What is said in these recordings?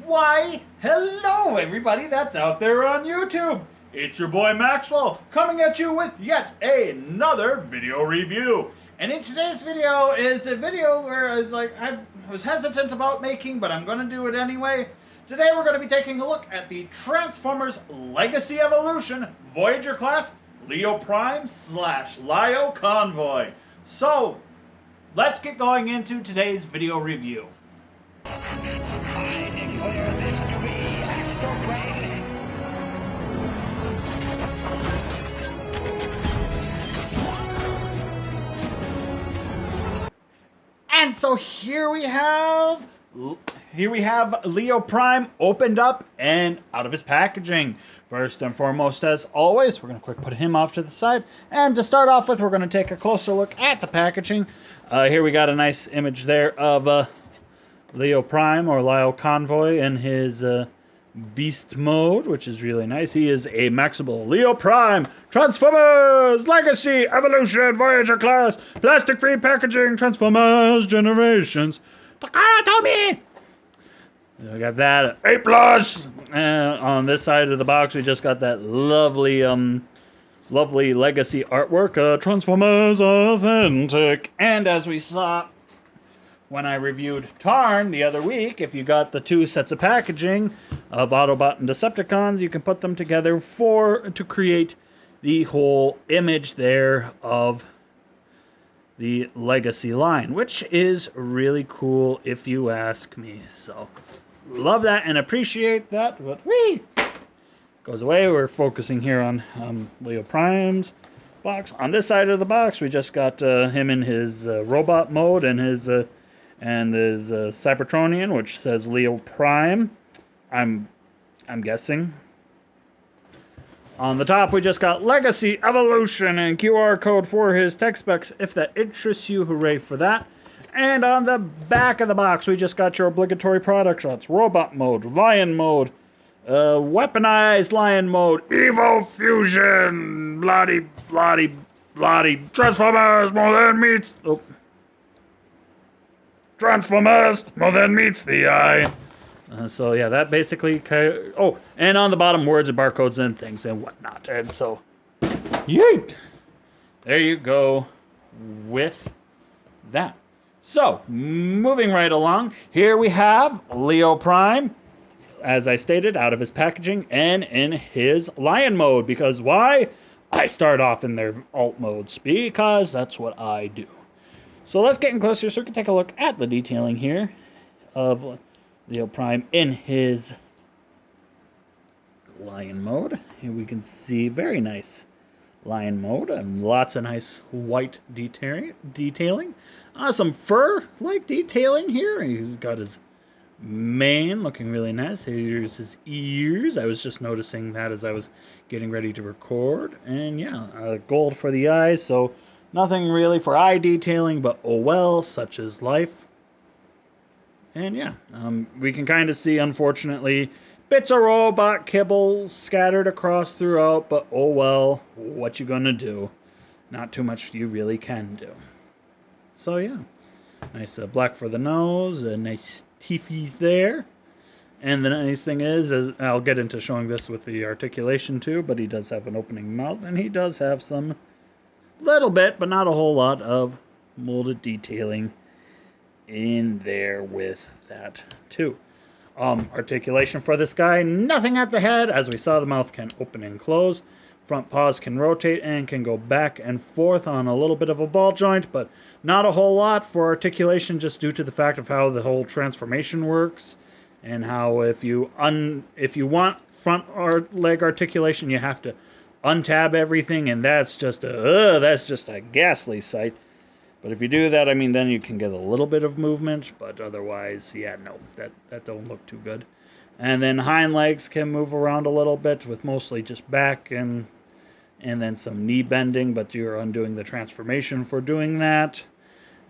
Why, hello everybody that's out there on YouTube. It's your boy Maxwell coming at you with yet another video review. And in today's video is a video where I was hesitant about making, but I'm going to do it anyway. Today we're going to be taking a look at the Transformers Legacy Evolution Voyager class Lio Prime / Lio Convoy. So, let's get going into today's video review. I declare this to be astral plane. And so here we have Lio Prime opened up and out of his packaging. First and foremost, as always, we're going to quick put him off to the side. And to start off with, we're going to take a closer look at the packaging. Here we got a nice image there of Lio Prime or Lio Convoy in his beast mode, which is really nice. He is a Maxwell Lio Prime Transformers Legacy Evolution Voyager class plastic-free packaging Transformers Generations. Takara Tomy. We got that A+. On this side of the box, we just got that lovely legacy artwork, Transformers Authentic. And as we saw when I reviewed Tarn the other week, if you got the two sets of packaging of Autobot and Decepticons, you can put them together to create the whole image there of the Legacy line, which is really cool if you ask me. So, love that and appreciate that. But goes away. We're focusing here on Lio Prime's box. On this side of the box, we just got him in his robot mode and his Cybertronian, which says Lio Prime. I'm guessing. On the top, we just got Legacy Evolution and QR code for his tech specs. If that interests you, hooray for that. And on the back of the box, we just got your obligatory product shots: Robot Mode, Lion Mode, Weaponized Lion Mode, Evo Fusion, bloody, Transformers more than meets. Oh. Transformers more than meets the eye. So yeah, that basically. Oh, and on the bottom, words and barcodes and things and whatnot. And so, yeet! There you go with that. So, moving right along, here we have Lio Prime, as I stated, out of his packaging and in his Lion mode. Because why? I start off in their alt modes because that's what I do. So let's get in closer so we can take a look at the detailing here of Lio Prime in his Lion mode. Here we can see very nice Lion mode and lots of nice white detailing. Some fur-like detailing here. He's got his mane looking really nice. Here's his ears. I was just noticing that as I was getting ready to record. And yeah, gold for the eyes, so nothing really for eye detailing, but oh well, such is life. And yeah, we can kind of see, unfortunately, bits of robot kibble scattered across throughout, but oh well, what you gonna do? Not too much you really can do. So yeah, nice black for the nose, nice teethies there. And the nice thing is I'll get into showing this with the articulation too, but he does have an opening mouth, and he does have some little bit, but not a whole lot, of molded detailing in there with that too. Articulation for this guy, nothing at the head. As we saw, the mouth can open and close. Front paws can rotate and can go back and forth on a little bit of a ball joint, but not a whole lot for articulation, just due to the fact of how the whole transformation works, and how if you want front or leg articulation, you have to untab everything, and that's just a ghastly sight. But if you do that, I mean, then you can get a little bit of movement, but otherwise, yeah, no, that don't look too good. And then hind legs can move around a little bit, with mostly just back and then some knee bending, but you're undoing the transformation for doing that.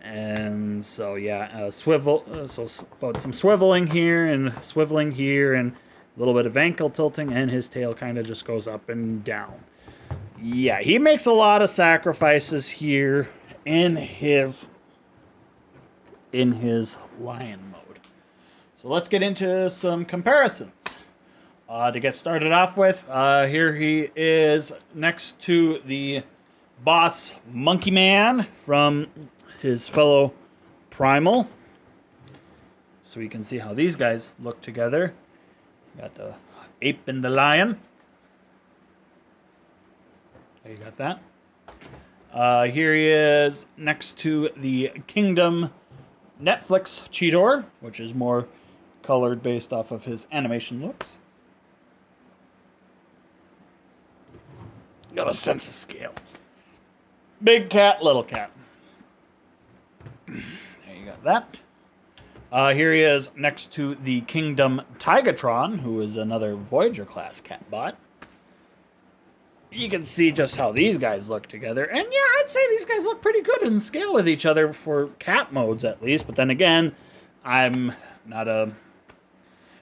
And so yeah, swivel. So about some swiveling here and swiveling here, and a little bit of ankle tilting, and his tail kind of just goes up and down. Yeah, he makes a lot of sacrifices here in his Lion mode. So So let's get into some comparisons. To get started off with, here he is next to the boss Monkey Man from his fellow Primal. So we can see how these guys look together. Got the ape and the lion. There you got that. Here he is next to the Kingdom Netflix Cheetor, which is more colored based off of his animation looks. Got a sense of scale. Big cat, little cat. There you got that. Here he is next to the Kingdom Tigatron, who is another Voyager class cat bot. You can see just how these guys look together. And yeah, I'd say these guys look pretty good in scale with each other for cat modes at least. But then again, I'm not a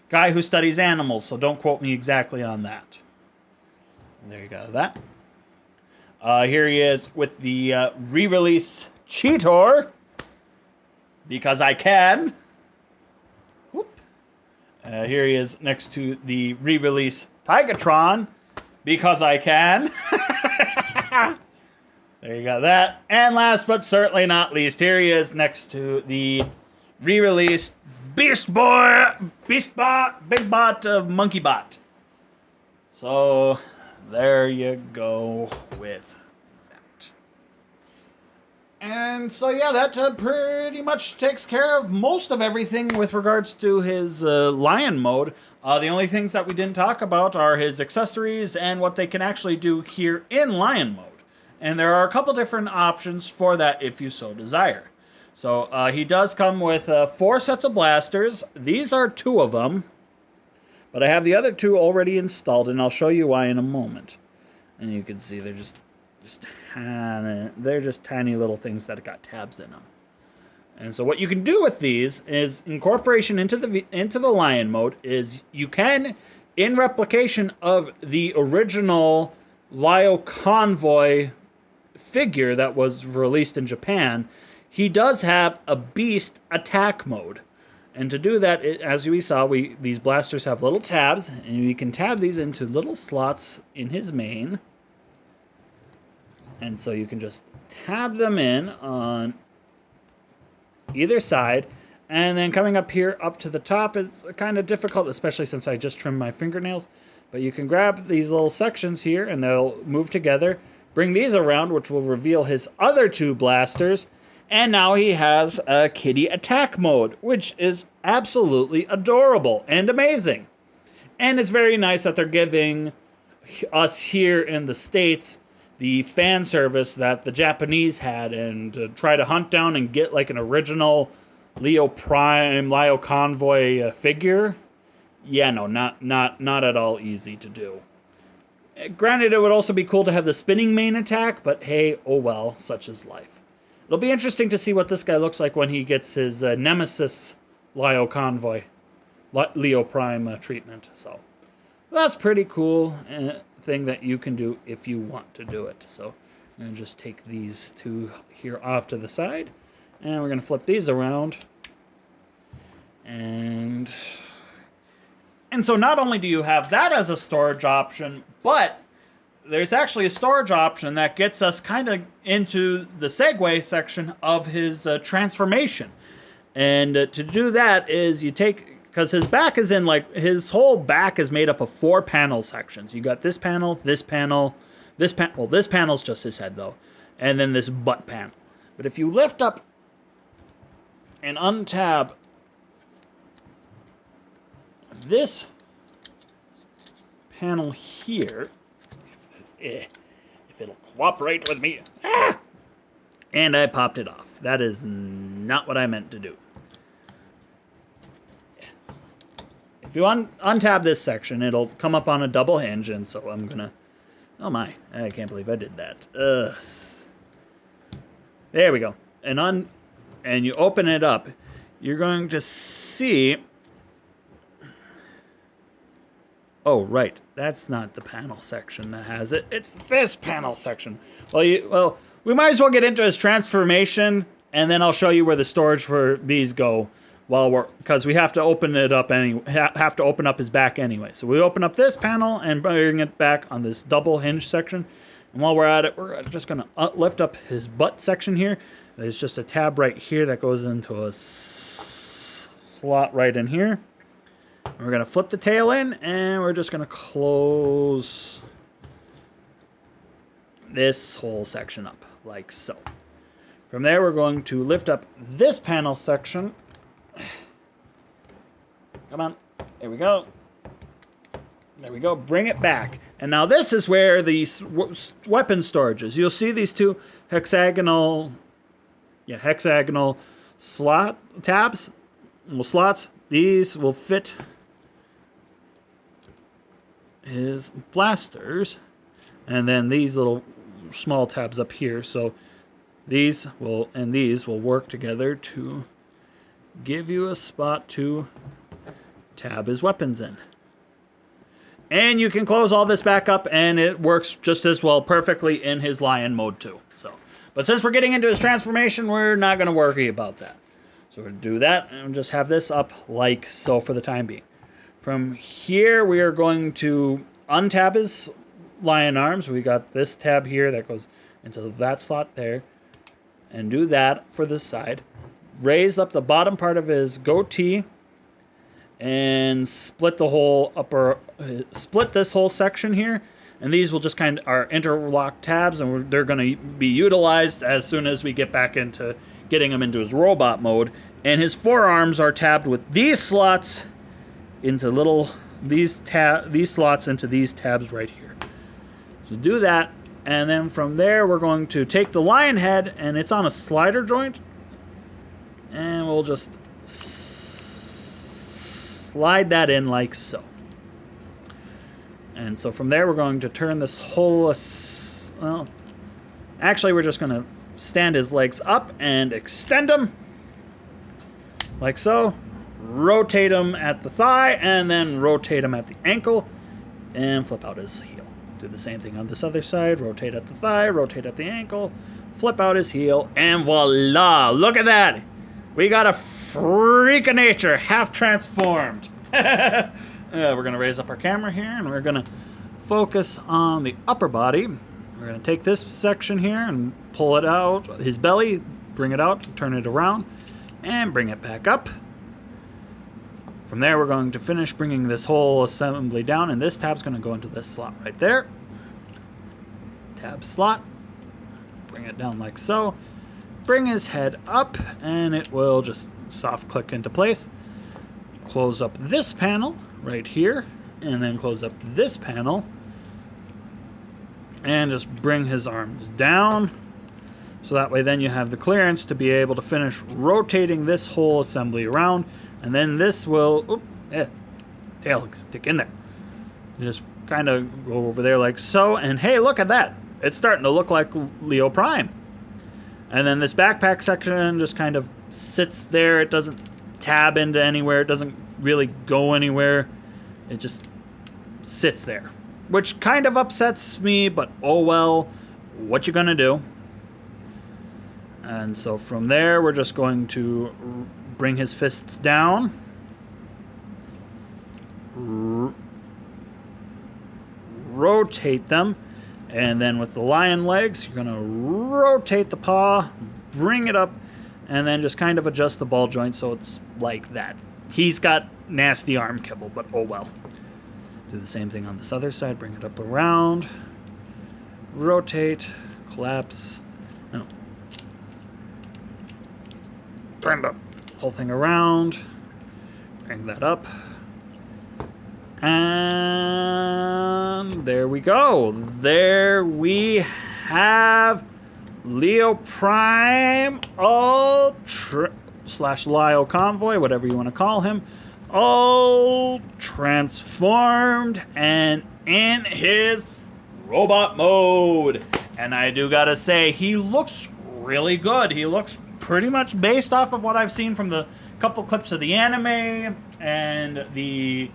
guy who studies animals, so don't quote me exactly on that. There you go, that. Here he is with the re-release Cheetor, because I can. Whoop. Here he is next to the re-release Tigatron, because I can. There you got that. And last but certainly not least, here he is next to the re-released Big Bot of Monkey Bot. So there you go with that. And so yeah, that pretty much takes care of most of everything with regards to his lion mode. The only things that we didn't talk about are his accessories and what they can actually do here in lion mode. And there are a couple different options for that if you so desire. So he does come with 4 sets of blasters. These are 2 of them. But I have the other 2 already installed, and I'll show you why in a moment. And you can see they're just tiny little things that got tabs in them. And so what you can do with these is incorporation into the lion mode is you can, in replication of the original Lio Convoy figure that was released in Japan, he does have a beast attack mode. And to do that, as we saw, these blasters have little tabs, and we can tab these into little slots in his main. And so you can just tab them in on either side, and then coming up here up to the top is kind of difficult, especially since I just trimmed my fingernails. But you can grab these little sections here, and they'll move together. Bring these around, which will reveal his other 2 blasters. And now he has a kitty attack mode, which is absolutely adorable and amazing. And it's very nice that they're giving us here in the States the fan service that the Japanese had, and to try to hunt down and get like an original Lio Convoy figure. Yeah, no, not at all easy to do. Granted, it would also be cool to have the spinning main attack, but hey, oh well, such is life. It'll be interesting to see what this guy looks like when he gets his nemesis Lio Convoy, Leo Prime treatment. So that's pretty cool thing that you can do if you want to do it. So I'm going to just take these 2 here off to the side, and we're going to flip these around. And so not only do you have that as a storage option, but there's actually a storage option that gets us kind of into the segue section of his transformation. And to do that is you take, because his back is in, like, his whole back is made up of 4 panel sections. You got this panel, this panel, well, this panel's just his head, though, and then this butt panel. But if you lift up and untab this panel here, if it'll cooperate with me. Ah! And I popped it off. That is not what I meant to do. If you untab this section, it'll come up on a double hinge, and so I'm gonna... Oh my, I can't believe I did that. Ugh. There we go. And you open it up, you're going to see... Oh, right. That's not the panel section that has it. It's this panel section. Well, we might as well get into his transformation, and then I'll show you where the storage for these go. because we have to open it up have to open up his back anyway. So we open up this panel and bring it back on this double hinge section. And while we're at it, we're just going to lift up his butt section here. There's just a tab right here that goes into a slot right in here. We're going to flip the tail in, and we're just going to close this whole section up like so. From there, we're going to lift up this panel section. Come on. There we go. There we go. Bring it back. And now this is where the weapon storage is. You'll see these two hexagonal slot tabs. Slots. These will fit his blasters. And then these little small tabs up here. So these will work together to give you a spot to tab his weapons in. And you can close all this back up, and it works just as well perfectly in his lion mode too. But since we're getting into his transformation, we're not going to worry about that. So we're going to do that and just have this up like so for the time being. From here, we are going to untab his lion arms. We got this tab here that goes into that slot there. And do that for this side. Raise up the bottom part of his goatee and split the whole split this whole section here. And these will just kind of are interlocked tabs, and they're going to be utilized as soon as we get back into getting him into his robot mode. And his forearms are tabbed with these slots into these slots into these tabs right here. So do that, and then from there we're going to take the lion head, and it's on a slider joint, and we'll just slide that in like so. And so from there we're going to turn this whole, well, actually we're just going to stand his legs up and extend them like so. Rotate him at the thigh, and then rotate him at the ankle, and flip out his heel. Do the same thing on this other side. Rotate at the thigh, rotate at the ankle, flip out his heel, and voila! Look at that! We got a freak of nature, half transformed. We're going to raise up our camera here, and we're going to focus on the upper body. We're going to take this section here and pull it out, his belly, bring it out, turn it around, and bring it back up. From there, we're going to finish bringing this whole assembly down, and this tab's going to go into this slot right there. Tab slot. Bring it down like so. Bring his head up, and it will just soft click into place. Close up this panel right here, and then close up this panel, and just bring his arms down. So that way then you have the clearance to be able to finish rotating this whole assembly around. And then this will, tail stick in there. You just kind of go over there like so. And hey, look at that. It's starting to look like Lio Prime. And then this backpack section just kind of sits there. It doesn't tab into anywhere. It doesn't really go anywhere. It just sits there. Which kind of upsets me, but oh well. What you gonna do? And so from there, we're just going to bring his fists down. Rotate them. And then with the lion legs, you're going to rotate the paw, bring it up, and then just kind of adjust the ball joint so it's like that. He's got nasty arm kibble, but oh well. Do the same thing on this other side. Bring it up around. Rotate. Collapse. No. Turn the whole thing around. Bring that up. And there we go. There we have Lio Prime Ultra / Lio Convoy, whatever you want to call him, all transformed and in his robot mode. And I do gotta say, he looks really good. He looks pretty much based off of what I've seen from the couple clips of the anime and the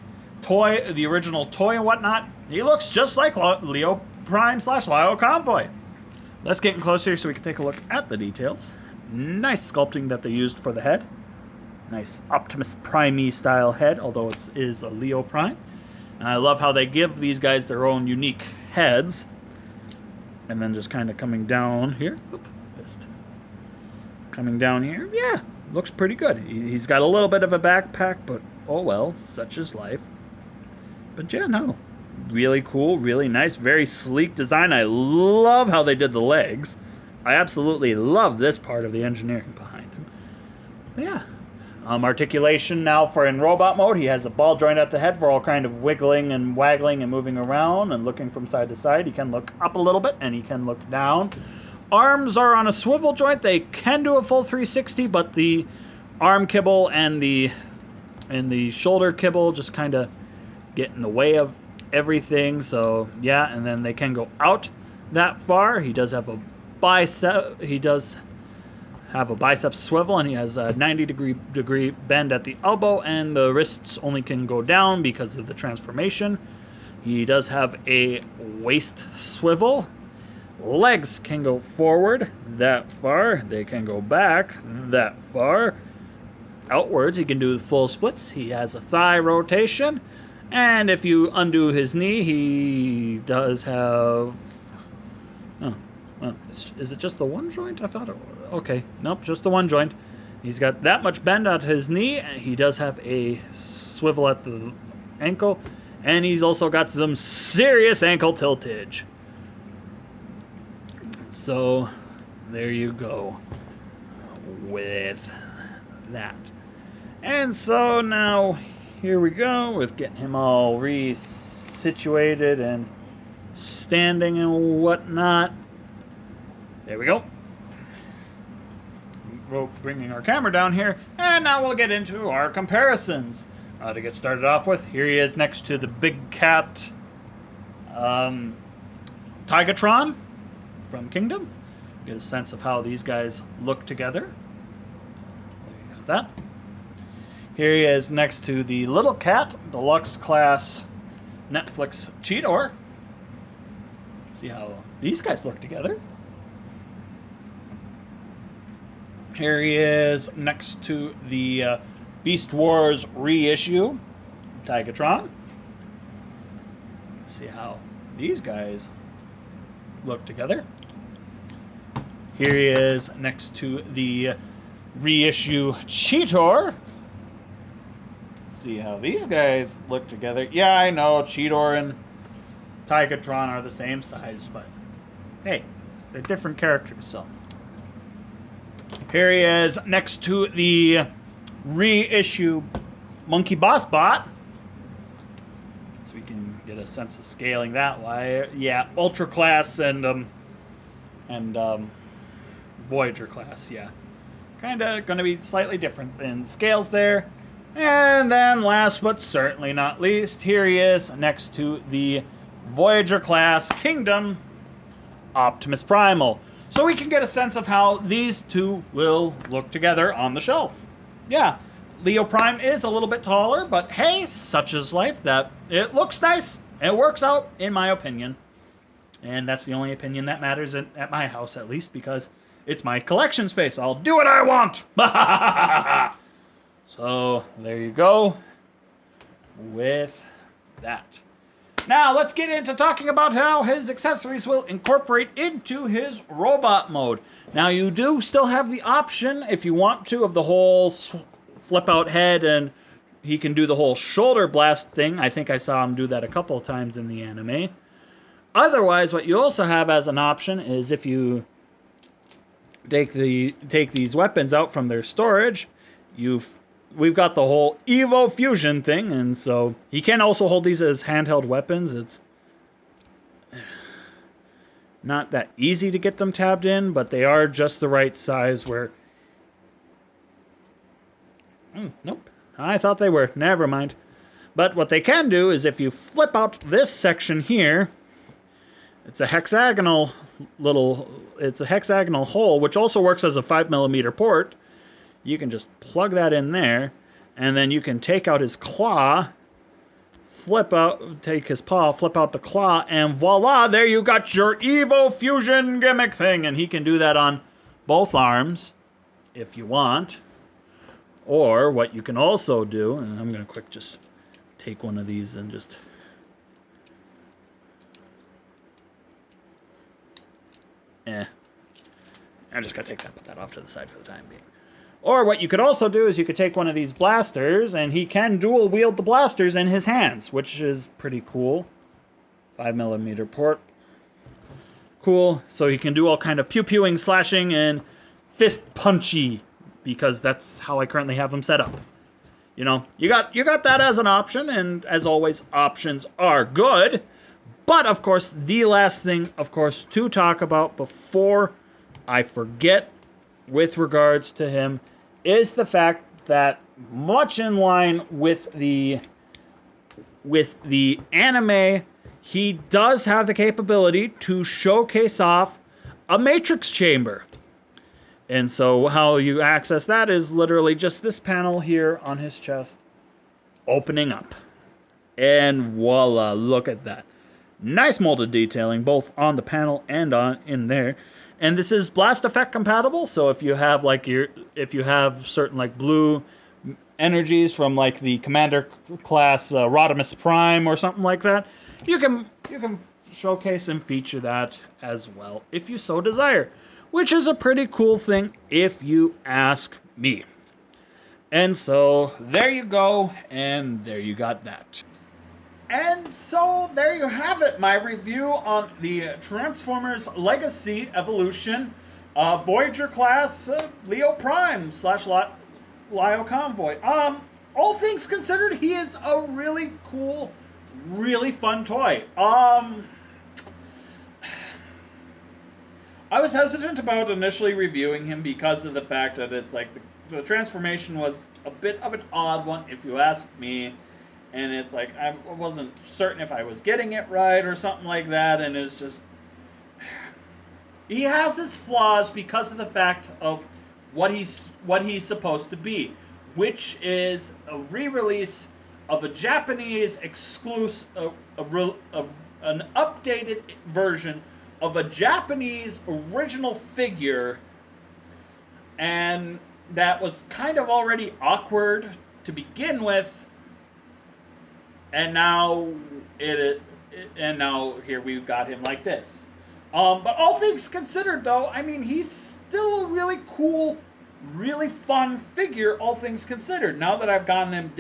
original toy and whatnot. He looks just like Lio Prime / Lio Convoy. Let's get in closer so we can take a look at the details. Nice sculpting that they used for the head. Nice Optimus Prime style head, although it is a Lio Prime. And I love how they give these guys their own unique heads. And then just kind of coming down here. Oop, fist. Coming down here. Yeah, looks pretty good. He's got a little bit of a backpack, but oh well, such is life. But yeah, no. Really cool, really nice, very sleek design. I love how they did the legs. I absolutely love this part of the engineering behind him. But yeah. Articulation now for in robot mode. He has a ball joint at the head for all kind of wiggling and waggling and moving around and looking from side to side. He can look up a little bit and he can look down. Arms are on a swivel joint. They can do a full 360, but the arm kibble and the shoulder kibble just kind of get in the way of everything. So yeah, and then they can go out that far. He does have a bicep. He does have a bicep swivel, and he has a 90-degree bend at the elbow, and the wrists only can go down because of the transformation. He does have a waist swivel. Legs can go forward that far. They can go back that far. Outwards, he can do the full splits. He has a thigh rotation. And if you undo his knee, he does have... Oh, well, is it just the one joint? I thought it was. Okay, nope, just the one joint. He's got that much bend at his knee. He does have a swivel at the ankle. And he's also got some serious ankle tiltage. So, there you go with that. And so now, here we go with getting him all resituated and standing and whatnot. There we go. Bringing our camera down here, and now we'll get into our comparisons. To get started off with, here he is next to the big cat Tigatron from Kingdom. Get a sense of how these guys look together. There you got that. Here he is next to the Little Cat Deluxe Class Netflix Cheetor. See how these guys look together. Here he is next to the Beast Wars reissue Tigatron. See how these guys look together. Here he is next to the reissue Cheetor. See how these guys look together. Yeah, I know Cheetor and Tigatron are the same size, but hey, they're different characters, so. Here he is next to the reissue Monkey Boss Bot. So we can get a sense of scaling that way. Yeah, Ultra Class and Voyager Class, yeah. Kind of going to be slightly different in scales there. And then last but certainly not least, here he is next to the Voyager Class Kingdom Optimus Primal. So we can get a sense of how these two will look together on the shelf. Yeah, Lio Prime is a little bit taller, but hey, such is life. That it looks nice. It works out, in my opinion. And that's the only opinion that matters at my house, at least, because it's my collection space. I'll do what I want. So there you go with that. Now, let's get into talking about how his accessories will incorporate into his robot mode. Now, you do still have the option, if you want to, of the whole flip-out head, and he can do the whole shoulder blast thing. I think I saw him do that a couple of times in the anime. Otherwise, what you also have as an option is if you take these weapons out from their storage, we've got the whole Evo Fusion thing, and so he can also hold these as handheld weapons. It's not that easy to get them tabbed in, but they are just the right size where... nope. I thought they were. Never mind. But what they can do is if you flip out this section here, it's a hexagonal hole, which also works as a 5mm port. You can just plug that in there, and then you can take out his claw, take his paw, flip out the claw, and voila, there you got your Evo Fusion gimmick thing. And he can do that on both arms, if you want. Or what you can also do, and I'm going to quick just take one of these and just... I'm just going to put that off to the side for the time being. Or what you could also do is you could take one of these blasters, and he can dual wield the blasters in his hands, which is pretty cool. 5mm port. Cool. So he can do all kind of pew-pewing, slashing, and fist punchy, because that's how I currently have him set up. You know, you got that as an option, and as always, options are good. But, of course, the last thing, of course, to talk about before I forget with regards to him is the fact that, much in line with the anime, he does have the capability to showcase off a matrix chamber. And so how you access that is literally just this panel here on his chest opening up. And voila, look at that. Nice molded detailing both on the panel and in there. And this is blast effect compatible, so if you have certain like blue energies from like the Commander class Rodimus Prime or something like that, you can showcase and feature that as well if you so desire, which is a pretty cool thing if you ask me. And so there you go, and there you got that. And so there you have it, my review on the Transformers Legacy Evolution Voyager class Lio Prime / Lio Convoy. All things considered, he is a really cool, really fun toy. I was hesitant about initially reviewing him because of the fact that it's like the transformation was a bit of an odd one, if you ask me. And it's like, I wasn't certain if I was getting it right or something like that. And it's just, he has his flaws because of the fact of what he's supposed to be, which is a re-release of a Japanese exclusive, an updated version of a Japanese original figure. And that was kind of already awkward to begin with. And now here we've got him like this. But all things considered, though, I mean, he's still a really cool, really fun figure, all things considered. Now that I've gotten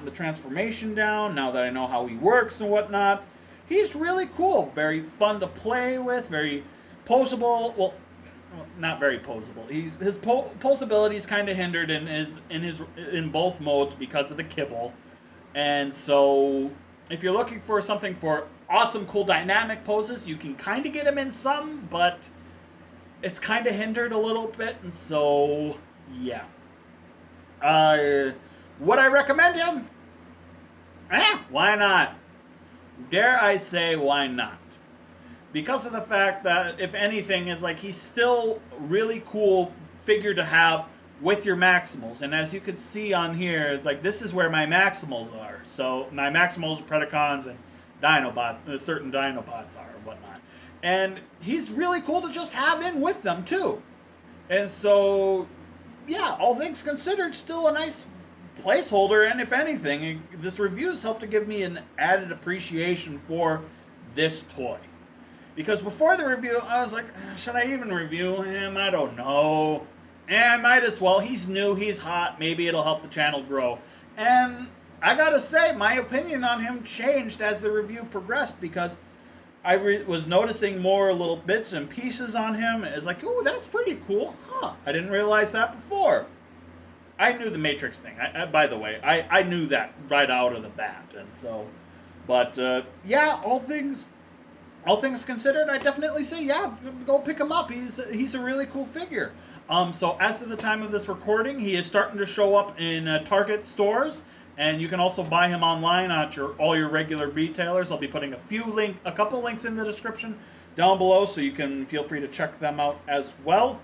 the transformation down, now that I know how he works and whatnot, he's really cool. Very fun to play with, very poseable. Well, not very poseable. His posability is kind of hindered in both modes because of the kibble. And so, if you're looking for something for awesome, cool, dynamic poses, you can kind of get him in some, but it's kind of hindered a little bit, and so, yeah. Would I recommend him? Why not? Dare I say, why not? Because of the fact that, if anything, is like he's still a really cool figure to have with your Maximals. And as you can see on here, it's like this is where my Maximals are. So my Maximals, Predacons, and Dinobots, certain Dinobots are and whatnot. And he's really cool to just have in with them too. And so, yeah, all things considered, still a nice placeholder. And if anything, this review's helped to give me an added appreciation for this toy. Because before the review, I was like, should I even review him? I don't know. I might as well. He's new, he's hot, maybe it'll help the channel grow. And I gotta say, my opinion on him changed as the review progressed, because I was noticing more little bits and pieces on him. It's like, ooh, that's pretty cool. Huh, I didn't realize that before. I knew the Matrix thing, by the way. I knew that right out of the bat. And so, but yeah, all things considered, I definitely say, yeah, go pick him up. He's a really cool figure. So as of the time of this recording, he is starting to show up in Target stores, and you can also buy him online at all your regular retailers. I'll be putting a couple links in the description down below, so you can feel free to check them out as well.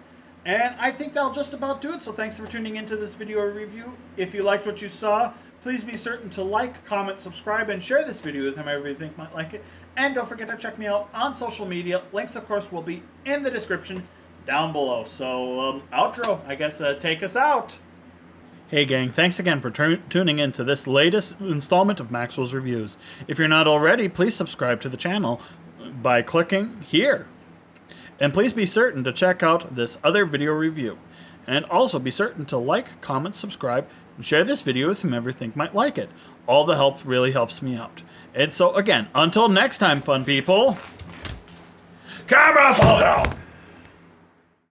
And I think that'll just about do it. So thanks for tuning into this video review. If you liked what you saw, please be certain to like, comment, subscribe, and share this video with whomever you think might like it. And don't forget to check me out on social media. Links, of course, will be in the description down below. So, outro, I guess, take us out. Hey gang, thanks again for tuning in to this latest installment of Maxwell's Reviews. If you're not already, please subscribe to the channel by clicking here. And please be certain to check out this other video review. And also be certain to like, comment, subscribe, and share this video with whomever you think might like it. All the help really helps me out. And so again, until next time, fun people, camera fall down!